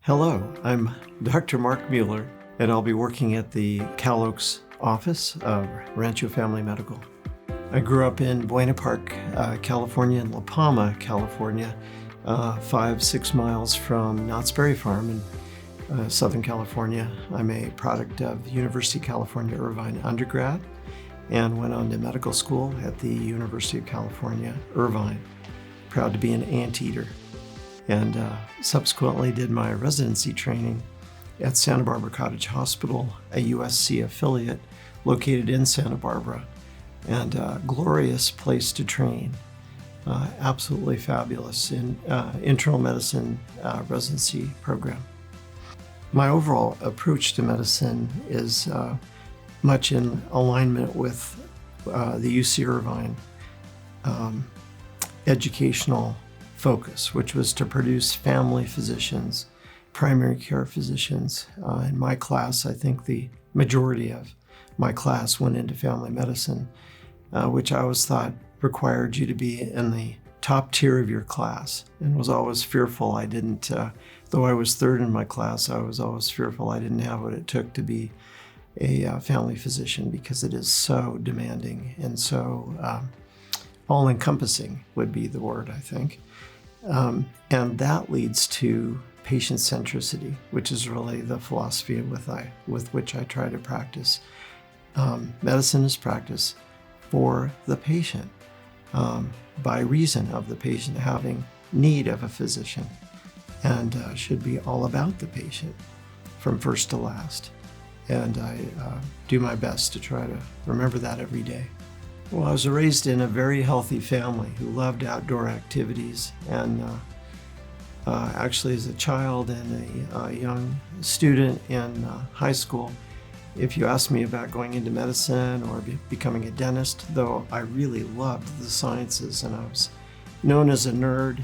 Hello, I'm Dr. Mark Mueller, and I'll be working at the Cal Oaks office of Rancho Family Medical. I grew up in Buena Park, California, and La Palma, California, 5-6 miles from Knott's Berry Farm in Southern California. I'm a product of University of California, Irvine undergrad, and went on to medical school at the University of California, Irvine. Proud to be an anteater. And subsequently did my residency training at Santa Barbara Cottage Hospital, a USC affiliate located in Santa Barbara, and a glorious place to train. Absolutely fabulous in internal medicine residency program. My overall approach to medicine is much in alignment with the UC Irvine educational focus, which was to produce family physicians, primary care physicians. In my class, I think the majority of my class went into family medicine, which I always thought required you to be in the top tier of your class, and was always fearful I didn't, though I was third in my class, I was always fearful I didn't have what it took to be a family physician, because it is so demanding and so all-encompassing would be the word, I think. And that leads to patient centricity, which is really the philosophy with which I try to practice. Medicine is practiced for the patient, by reason of the patient having need of a physician, and should be all about the patient from first to last. And I do my best to try to remember that every day. Well, I was raised in a very healthy family who loved outdoor activities, and actually as a child and a young student in high school, if you asked me about going into medicine or becoming a dentist, though I really loved the sciences and I was known as a nerd,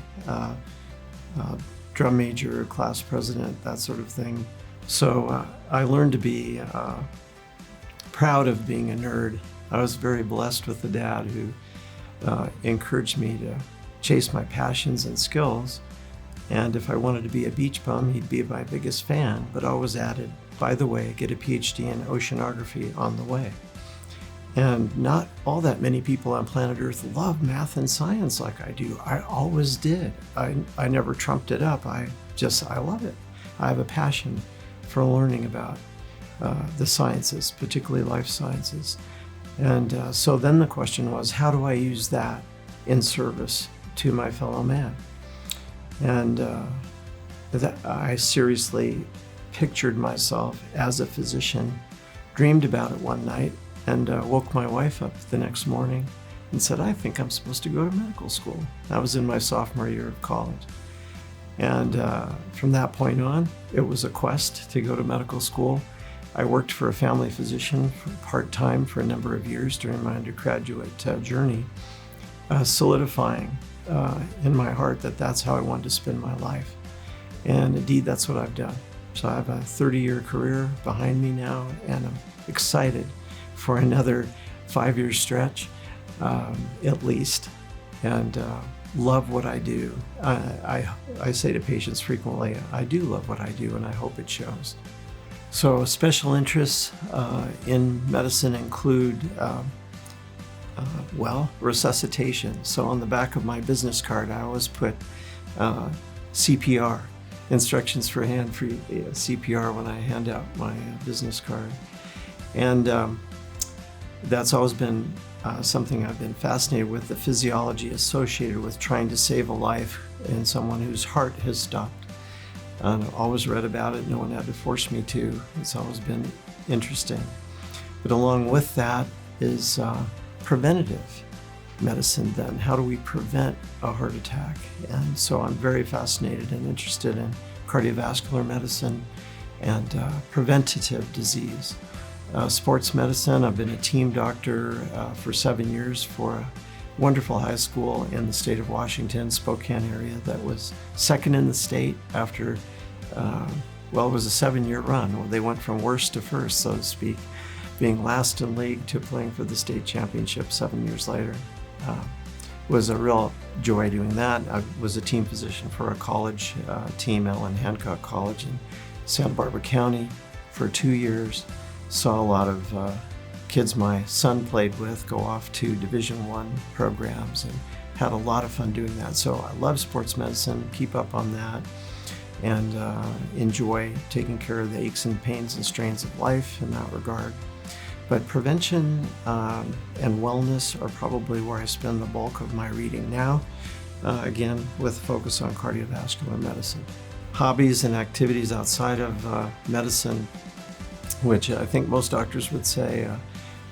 drum major, class president, that sort of thing. So I learned to be proud of being a nerd. I was very blessed with a dad who encouraged me to chase my passions and skills. And if I wanted to be a beach bum, he'd be my biggest fan, but always added, by the way, get a PhD in oceanography on the way. And not all that many people on planet Earth love math and science like I do. I always did. I never trumped it up. I love it. I have a passion for learning about the sciences, particularly life sciences. And so then the question was, how do I use that in service to my fellow man? And I seriously pictured myself as a physician, dreamed about it one night, and woke my wife up the next morning and said, I think I'm supposed to go to medical school. I was in my sophomore year of college. And from that point on, it was a quest to go to medical school. I worked for a family physician part-time for a number of years during my undergraduate journey, solidifying in my heart that that's how I wanted to spend my life. And indeed, that's what I've done. So I have a 30-year career behind me now, and I'm excited for another 5-year stretch, at least, and love what I do. I say to patients frequently, I do love what I do, and I hope it shows. So special interests in medicine include, resuscitation. So on the back of my business card, I always put CPR, instructions for hand-free CPR when I hand out my business card. And that's always been something I've been fascinated with, the physiology associated with trying to save a life in someone whose heart has stopped. I've always read about it. No one had to force me to. It's always been interesting. But along with that is preventative medicine then. How do we prevent a heart attack? And so I'm very fascinated and interested in cardiovascular medicine and preventative disease. Sports medicine, I've been a team doctor for 7 years for a wonderful high school in the state of Washington, Spokane area, that was second in the state after, it was a 7-year run. They went from worst to first, so to speak, being last in league to playing for the state championship 7 years later. was a real joy doing that. I was a team physician for a college team, Ellen Hancock College in Santa Barbara County for 2 years. Saw a lot of kids my son played with go off to Division I programs and had a lot of fun doing that. So I love sports medicine, keep up on that, and enjoy taking care of the aches and pains and strains of life in that regard. But prevention and wellness are probably where I spend the bulk of my reading now, again, with focus on cardiovascular medicine. Hobbies and activities outside of medicine, which I think most doctors would say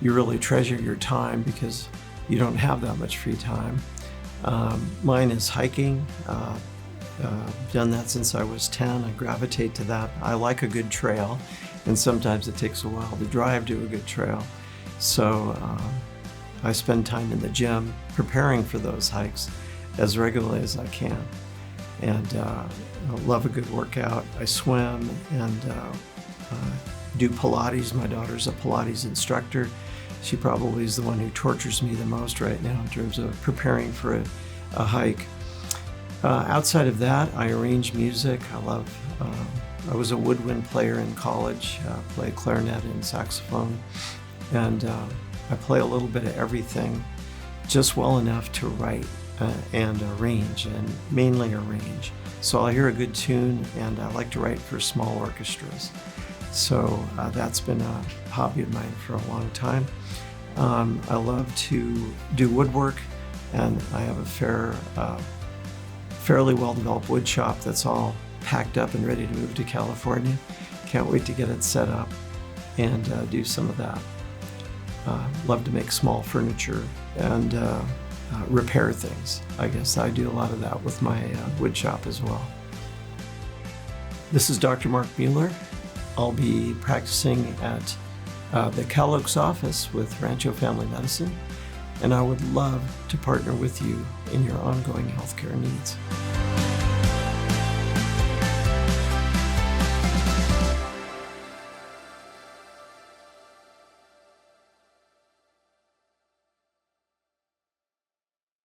you really treasure your time because you don't have that much free time. Mine is hiking. I've done that since I was 10. I gravitate to that. I like a good trail, and sometimes it takes a while to drive to a good trail. So I spend time in the gym preparing for those hikes as regularly as I can. And I love a good workout. I swim and do Pilates. My daughter's a Pilates instructor. She probably is the one who tortures me the most right now in terms of preparing for a hike. Outside of that, I arrange music. I was a woodwind player in college, played clarinet and saxophone, and I play a little bit of everything, just well enough to write and arrange, and mainly arrange. So I'll hear a good tune, and I like to write for small orchestras. So that's been a hobby of mine for a long time. I love to do woodwork, and I have a fairly well-developed wood shop that's all packed up and ready to move to California. Can't wait to get it set up and do some of that. Love to make small furniture and repair things. I guess I do a lot of that with my wood shop as well. This is Dr. Mark Mueller. I'll be practicing at the Cal Oaks office with Rancho Family Medicine, and I would love to partner with you in your ongoing healthcare needs.